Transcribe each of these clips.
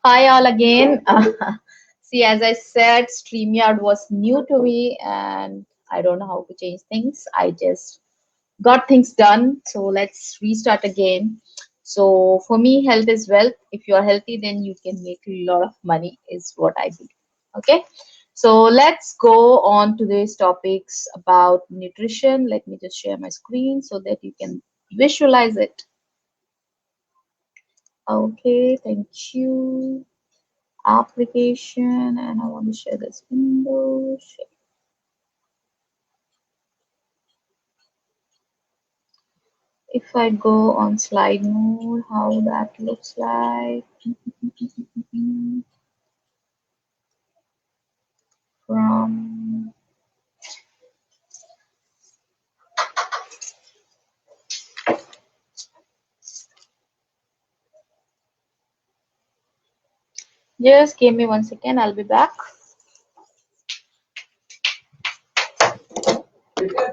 Hi all again. See, as I said, StreamYard was new to me and I don't know how to change things. I just got things done. So let's restart again. So for me, health is wealth. If you are healthy, then you can make a lot of money, is what I believe. Okay. So let's go on to these topics about nutrition. Let me just share my screen so that you can visualize it. Okay, thank you. Application, and I want to share this window. If I go on slide mode, how that looks like. From just give me 1 second, I'll be back.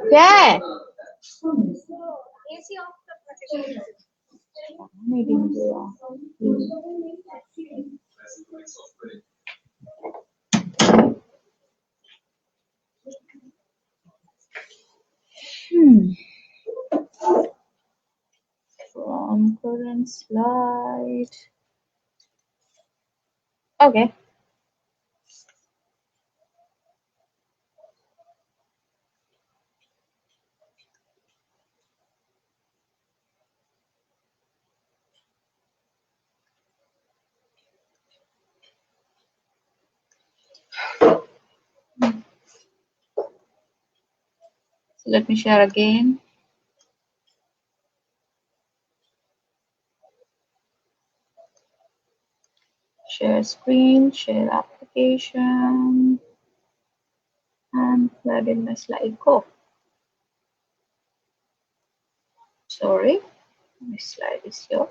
Yeah. From current slide. Okay. So let me share again. Share screen, share application, and where did my slide go? Sorry, my slide is here.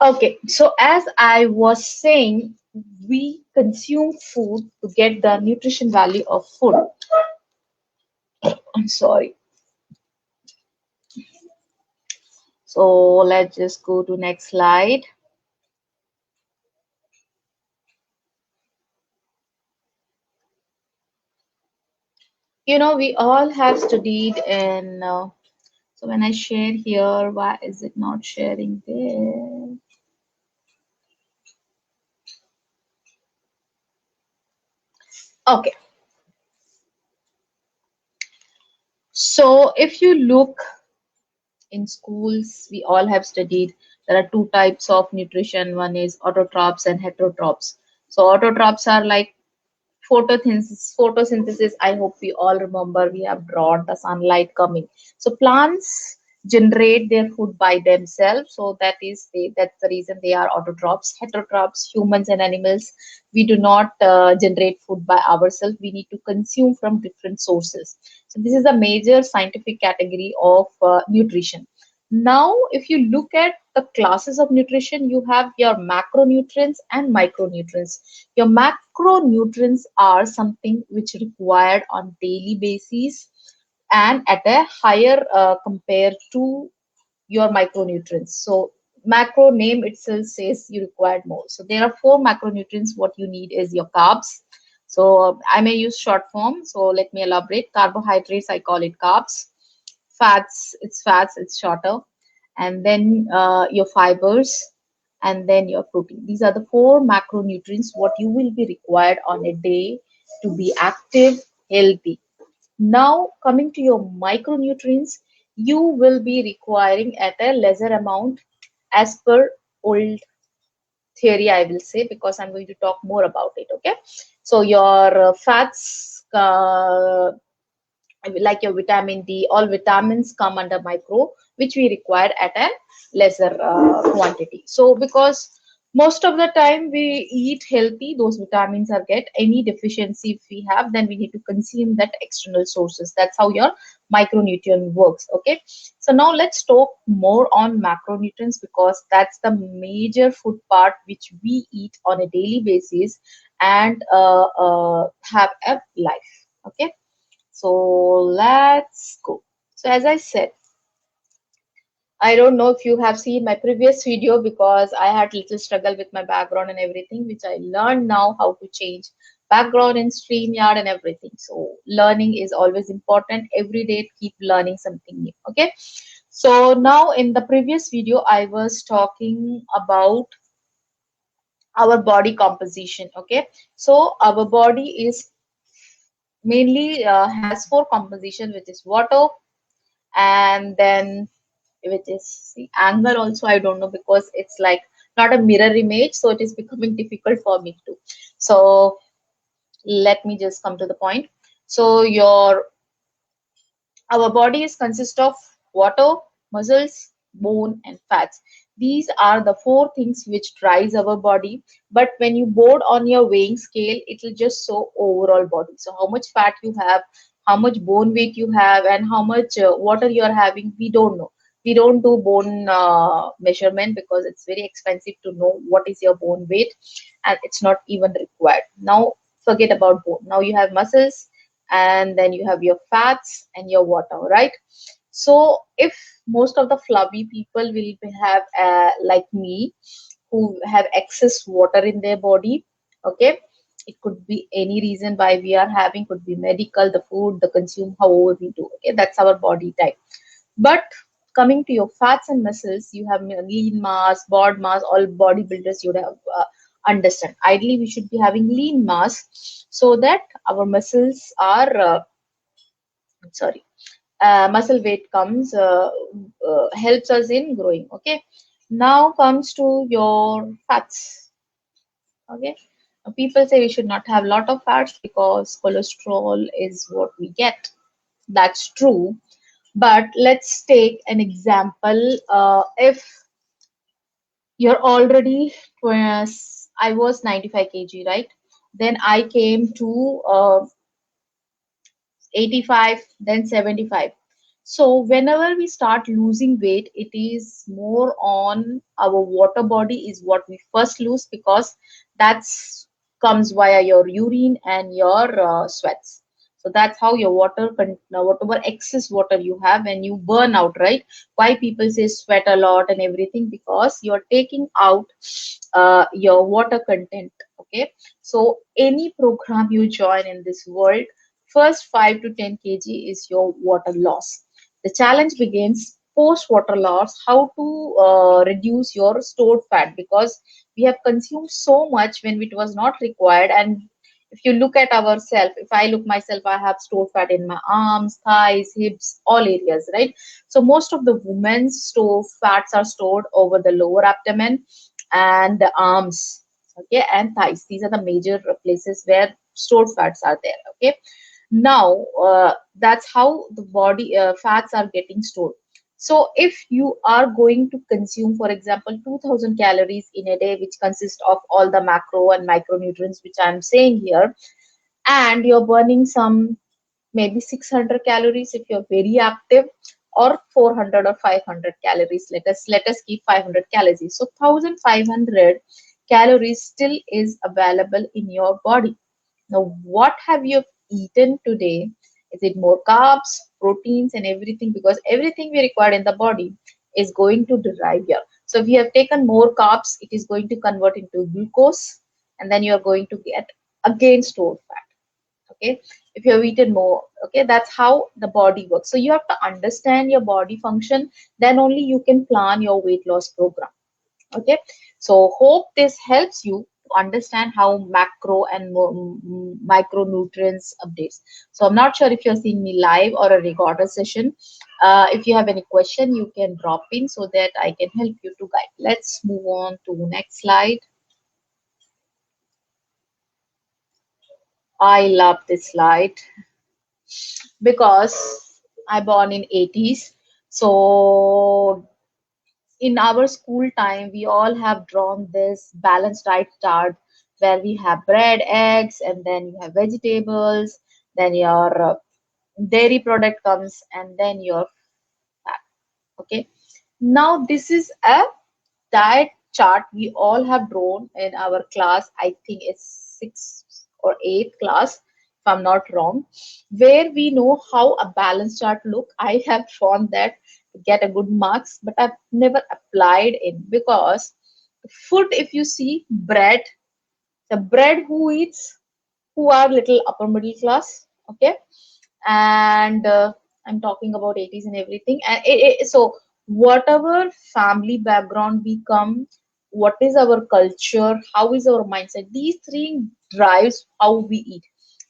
Okay, so as I was saying, we consume food to get the nutrition value of food. I'm sorry. So let's just go to next slide. You know, we all have studied in, so when I share here, why is it not sharing there? Okay. So if you look in schools, we all have studied there are two types of nutrition. One is autotrophs and heterotrophs. So autotrophs are like photosynthesis. I hope we all remember, we have drawn the sunlight coming. So plants generate their food by themselves, so that's the reason they are autotrophs. Heterotrophs, humans and animals, we do not generate food by ourselves, we need to consume from different sources. So this is a major scientific category of nutrition. Now if you look at the classes of nutrition, you have your macronutrients and micronutrients. Your macronutrients are something which required on daily basis and at a higher compared to your micronutrients. So macro name itself says you required more. So there are four macronutrients. What you need is your carbs. So I may use short form. So let me elaborate. Carbohydrates, I call it carbs. Fats, it's shorter. And then your fibers, and then your protein. These are the four macronutrients what you will be required on a day to be active, healthy. Now coming to your micronutrients, you will be requiring at a lesser amount as per old theory, I will say, because I'm going to talk more about it. Okay, so your fats, like your vitamin D, all vitamins come under micro, which we require at a lesser quantity. So because Most of the time we eat healthy, those vitamins are get. Any deficiency if we have, then we need to consume that external sources. That's how your micronutrient works. Okay, so now let's talk more on macronutrients, because that's the major food part which we eat on a daily basis and have a life. Okay, so let's go. So as I said, I don't know if you have seen my previous video, because I had little struggle with my background and everything, which I learned now how to change background in StreamYard and everything. So learning is always important. Every day keep learning something new. Okay. So now in the previous video, I was talking about our body composition. Okay. So our body is mainly has four composition, which is water, and then which is the angle also I don't know, because it's like not a mirror image, so it is becoming difficult for me to. So let me just come to the point. So your our body is consist of water, muscles, bone, and fats. These are the four things which drives our body. But when you board on your weighing scale, it will just show overall body. So how much fat you have, how much bone weight you have, and how much water you are having, we don't know. We don't do bone measurement, because it's very expensive to know what is your bone weight, and it's not even required. Now forget about bone. Now you have muscles, and then you have your fats and your water, right? So if most of the flabby people will have like me, who have excess water in their body. Okay, it could be any reason why we are having, could be medical, the food, the consume, however we do. Okay, that's our body type. But coming to your fats and muscles, you have lean mass, bod mass. All bodybuilders you would have understand. Ideally, we should be having lean mass, so that our muscles are sorry, muscle weight comes helps us in growing. Okay, now comes to your fats. Okay, now, people say we should not have lot of fats because cholesterol is what we get. That's true, but let's take an example. If you're already I was 95 kg, right? Then I came to 85, then 75. So whenever we start losing weight, it is more on our water body is what we first lose, because that's comes via your urine and your sweats. So that's how your whatever excess water you have when you burn out, right? Why people say sweat a lot and everything, because you're taking out your water content. Okay, so any program you join in this world, first 5 to 10 kg is your water loss. The challenge begins post water loss, how to reduce your stored fat, because we have consumed so much when it was not required. And if you look at ourselves, if I look myself, I have stored fat in my arms, thighs, hips, all areas, right? So most of the women's store fats are stored over the lower abdomen and the arms, okay, and thighs. These are the major places where stored fats are there. Okay, now that's how the body fats are getting stored. So if you are going to consume, for example, 2000 calories in a day, which consists of all the macro and micronutrients which I'm saying here, and you're burning some maybe 600 calories if you're very active, or 400 or 500 calories, let us keep 500 calories. So 1500 calories still is available in your body. Now what have you eaten today? Is it more carbs, proteins, and everything? Because everything we require in the body is going to derive here. So if you have taken more carbs, it is going to convert into glucose, and then you are going to get again stored fat. Okay, if you have eaten more. Okay, that's how the body works. So you have to understand your body function, then only you can plan your weight loss program. Okay, so hope this helps you to understand how macro and micronutrients updates. So I'm not sure if you're seeing me live or a recorded session. If you have any question, you can drop in so that I can help you to guide. Let's move on to next slide. I love this slide because I born in 80s. So in our school time, we all have drawn this balanced diet chart where we have bread, eggs, and then you have vegetables, then your dairy product comes, and then your fat. Okay. Now, this is a diet chart we all have drawn in our class. I think it's sixth or eighth class, if I'm not wrong, where we know how a balance chart look. I have drawn that to get a good marks, but I've never applied it because food, if you see bread, the bread who eats, who are little upper middle class, okay, and I'm talking about 80s and everything. And so whatever family background we come, what is our culture, how is our mindset, these three drives how we eat.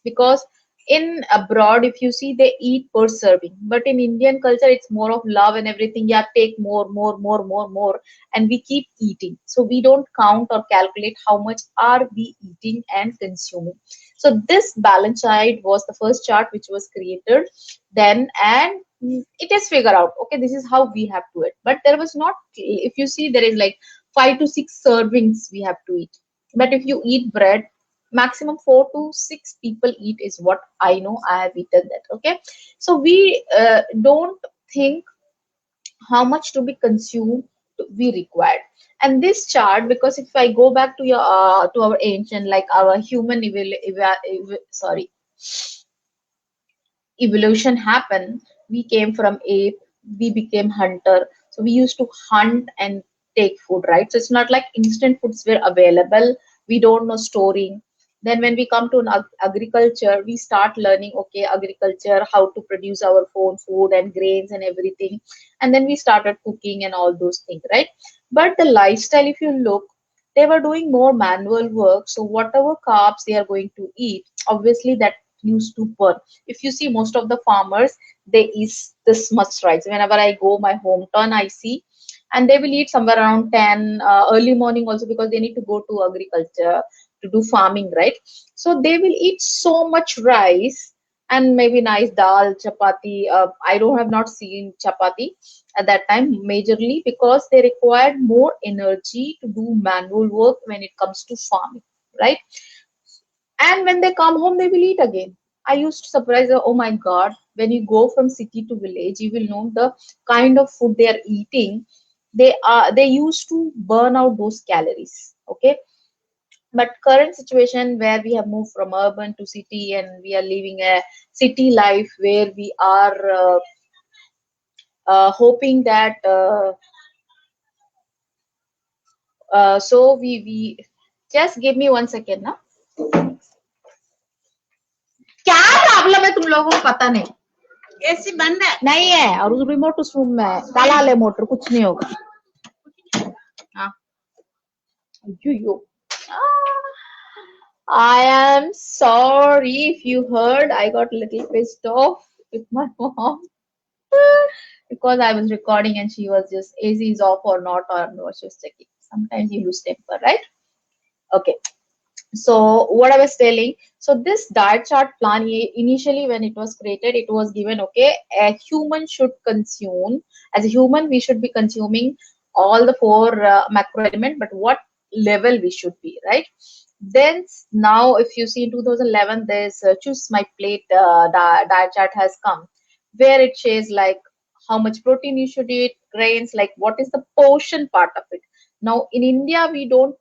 Because in abroad, if you see, they eat per serving, but in Indian culture it's more of love and everything. Yeah, take more, more, more, more, more, and we keep eating, so we don't count or calculate how much are we eating and consuming. So this balance chart was the first chart which was created then, and it is figured out, okay, this is how we have to eat. But there was not, if you see, there is like 5 to 6 servings we have to eat. But if you eat bread, maximum 4 to 6 people eat is what I know. I have eaten that. Okay, so we don't think how much to be consumed we required. And this chart, because if I go back to your to our ancient, like our human sorry, evolution happened, we came from ape, we became hunter. So we used to hunt and take food, right? So it's not like instant foods were available. We don't know storing. Then when we come to an agriculture, we start learning, okay, agriculture, how to produce our own food and grains and everything. And then we started cooking and all those things, right? But the lifestyle, if you look, they were doing more manual work. So whatever carbs they are going to eat, obviously that used to burn. If you see, most of the farmers, they eat this much rice. Whenever I go my hometown, I see, and they will eat somewhere around 10 early morning also, because they need to go to agriculture to do farming, right? So they will eat so much rice and maybe nice dal, chapati. I don't have not seen chapati at that time majorly, because they required more energy to do manual work when it comes to farming, right? And when they come home, they will eat again. I used to surprise her, oh my god, when you go from city to village, you will know the kind of food they are eating. They used to burn out those calories. Okay. But current situation where we have moved from urban to city and we are living a city life where we are hoping that so we just give me 1 second ना. क्या problem है तुम लोगों को पता नहीं. AC बंद है नहीं है, और उस रिमोट उस रूम में है, चला ले मोटर, कुछ नहीं होगा. हाँ. यो. I am sorry if you heard. I got a little pissed off with my mom because I was recording and she was just AC is off or not, or no, she was checking. Sometimes you lose temper, right? Okay. So what I was telling, so this diet chart plan, initially when it was created, it was given, okay, a human should consume, as a human we should be consuming all the four macro element, but what level we should be, right? Then now if you see in 2011, there's choose my plate diet chart has come, where it says like how much protein you should eat, grains, like what is the portion part of it. Now in India we don't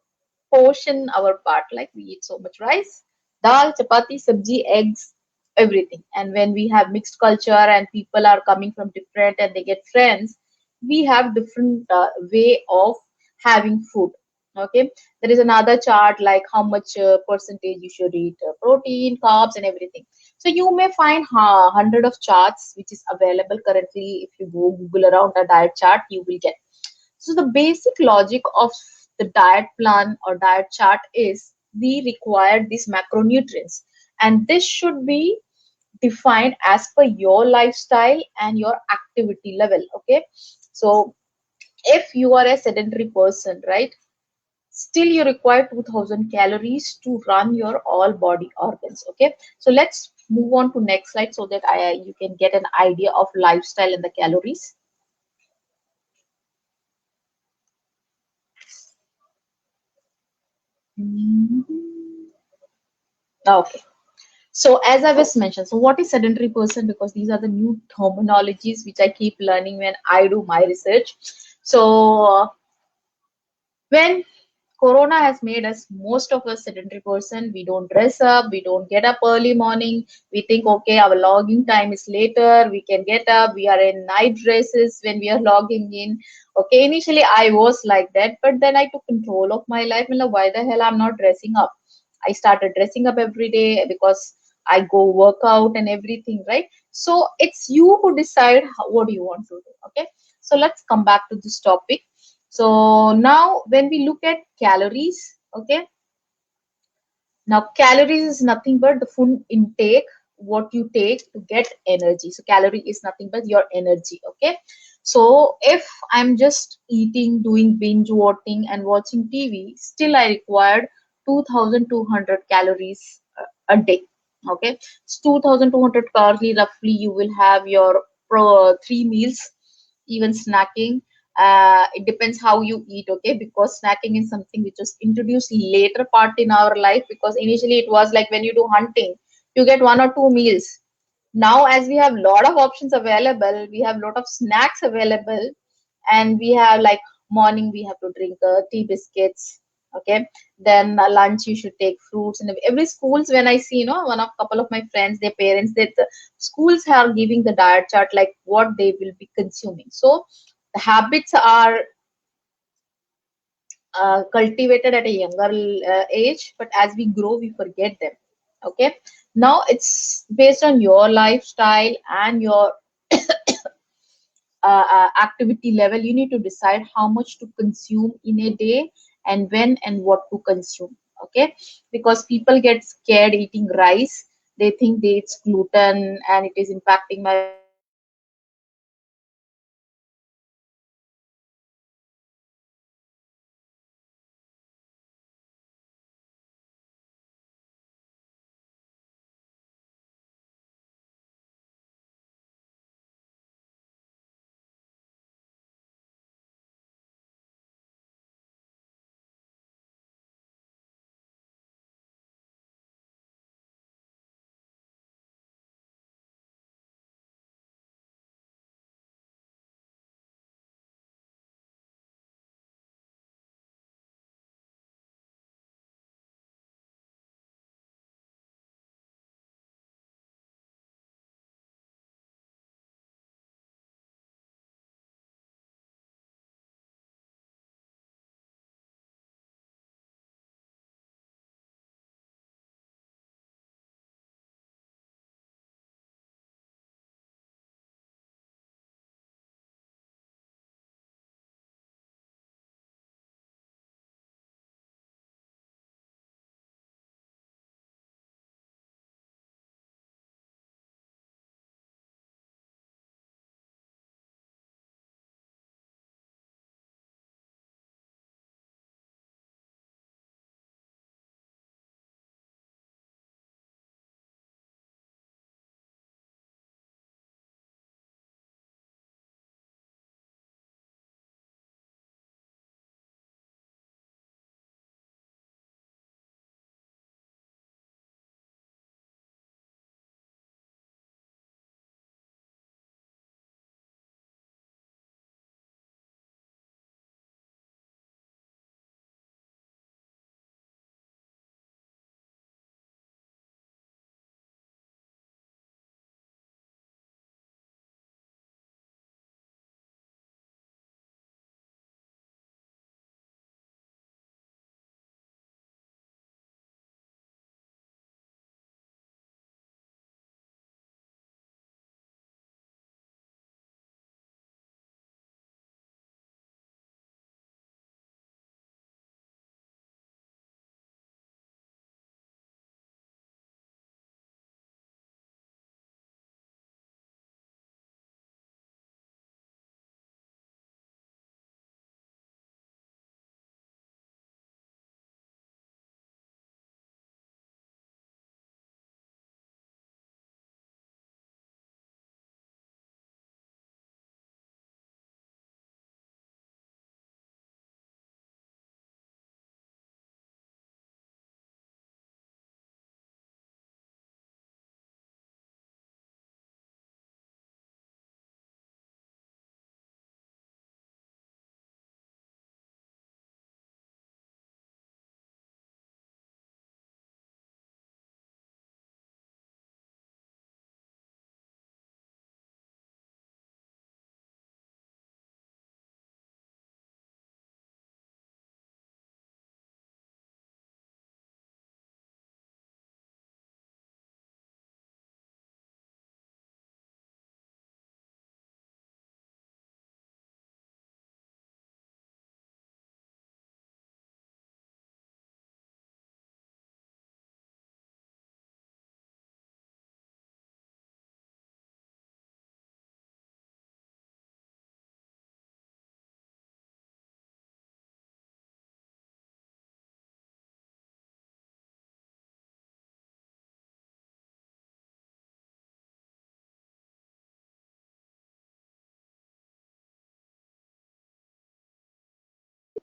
portion our part, like we eat so much rice, dal, chapati, sabji, eggs, everything. And when we have mixed culture and people are coming from different and they get friends, we have different way of having food. Okay, there is another chart like how much percentage you should eat protein, carbs, and everything. So you may find hundred of charts which is available currently. If you go google around a diet chart, you will get. So the basic logic of the diet plan or diet chart is we require these macronutrients, and this should be defined as per your lifestyle and your activity level. Okay, so if you are a sedentary person, right, still you require 2000 calories to run your all body organs. Okay, so let's move on to next slide so that you can get an idea of lifestyle and the calories. Mhm. Okay. So as I was mentioned, so what is sedentary person? Because these are the new terminologies which I keep learning when I do my research. So when corona has made us most of us sedentary person, we don't dress up, we don't get up early morning, we think okay our logging time is later, we can get up, we are in night dresses when we are logging in. Okay, initially I was like that, but then I took control of my life and like, why the hell I'm not dressing up. I started dressing up every day because I go work out and everything, right? So it's you who decide what do you want to do. Okay, so let's come back to this topic. So now when we look at calories, okay, now calories is nothing but the food intake, what you take to get energy. So calorie is nothing but your energy, okay. So if I'm just eating, doing binge watching and watching TV, still I required 2200 calories a day, okay. So 2200 calories roughly you will have your three meals, even snacking. It depends how you eat, okay, because snacking is something which was introduced later part in our life, because initially it was like when you do hunting you get one or two meals. Now as we have lot of options available, we have lot of snacks available, and we have like morning we have to drink tea biscuits, okay. Then lunch you should take fruits, and every schools when I see, one of couple of my friends, their parents, that the schools are giving the diet chart like what they will be consuming. So the habits are cultivated at a younger age, but as we grow we forget them, okay. Now it's based on your lifestyle and your activity level. You need to decide how much to consume in a day and when and what to consume, okay. Because people get scared eating rice, they think they it's gluten and it is impacting my body. So they don't understand that rice is nothing but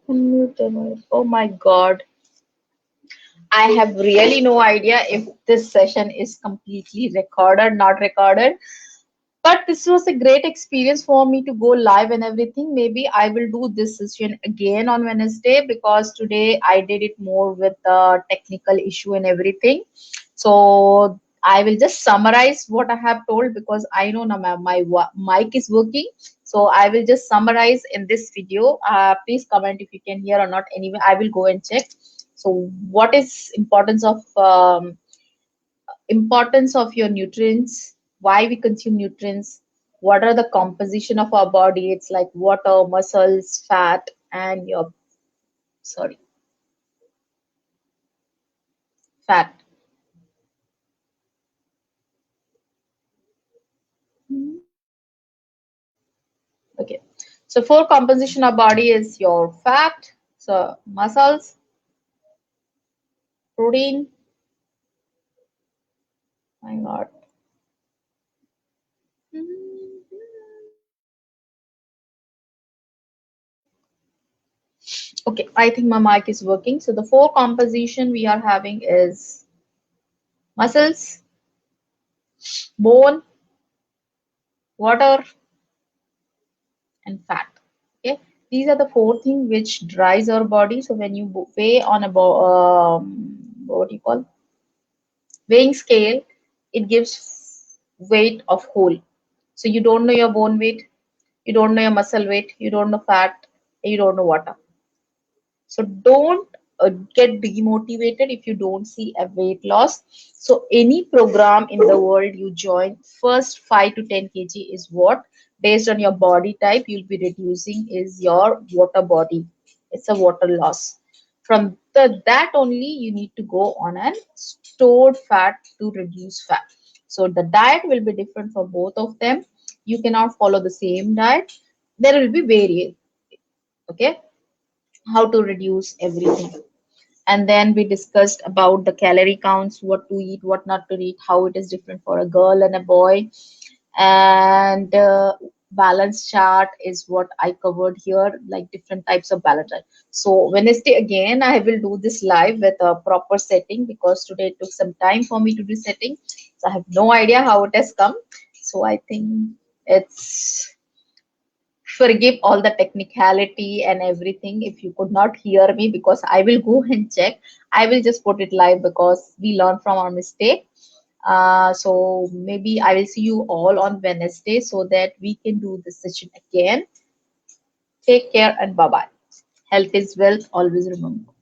Unmute the mic. Oh my God. I have really no idea if this session is completely recorded, not recorded. But this was a great experience for me to go live and everything. Maybe I will do this session again on Wednesday because today I did it more with the technical issue and everything. So I will just summarize what I have told because I know now my mic is working. So I will just summarize in this video. Please comment if you can hear or not. Anyway, I will go and check. So what is importance of your nutrients, why we consume nutrients, what are the composition of our body? It's like water, muscles, fat, and your sorry, fat. Okay. So for composition of body is your fat, so muscles, protein. My God. Okay, I think my mic is working. So the four composition we are having is muscles, bone, water, and fat. Okay, these are the four things which drives our body. So when you weigh on a what do you call weighing scale, it gives weight of whole. So you don't know your bone weight, you don't know your muscle weight, you don't know fat, you don't know water. So don't get demotivated if you don't see a weight loss. So any program in the world you join, first 5 to 10 kg is what, based on your body type, you'll be reducing is your water body. It's a water loss. From that only you need to go on an stored fat to reduce fat. So the diet will be different for both of them. You cannot follow the same diet. There will be variation. Okay, how to reduce everything. And then we discussed about the calorie counts, what to eat, what not to eat, how it is different for a girl and a boy. And balance chart is what I covered here, like different types of balance chart. So Wednesday again I will do this live with a proper setting because today it took some time for me to do setting, so I have no idea how it has come. So I think it's forgive all the technicality and everything if you could not hear me, because I will go and check. I will just put it live because we learn from our mistake. So maybe I will see you all on Wednesday so that we can do this session again. Take care and bye bye. Health is wealth, always remember.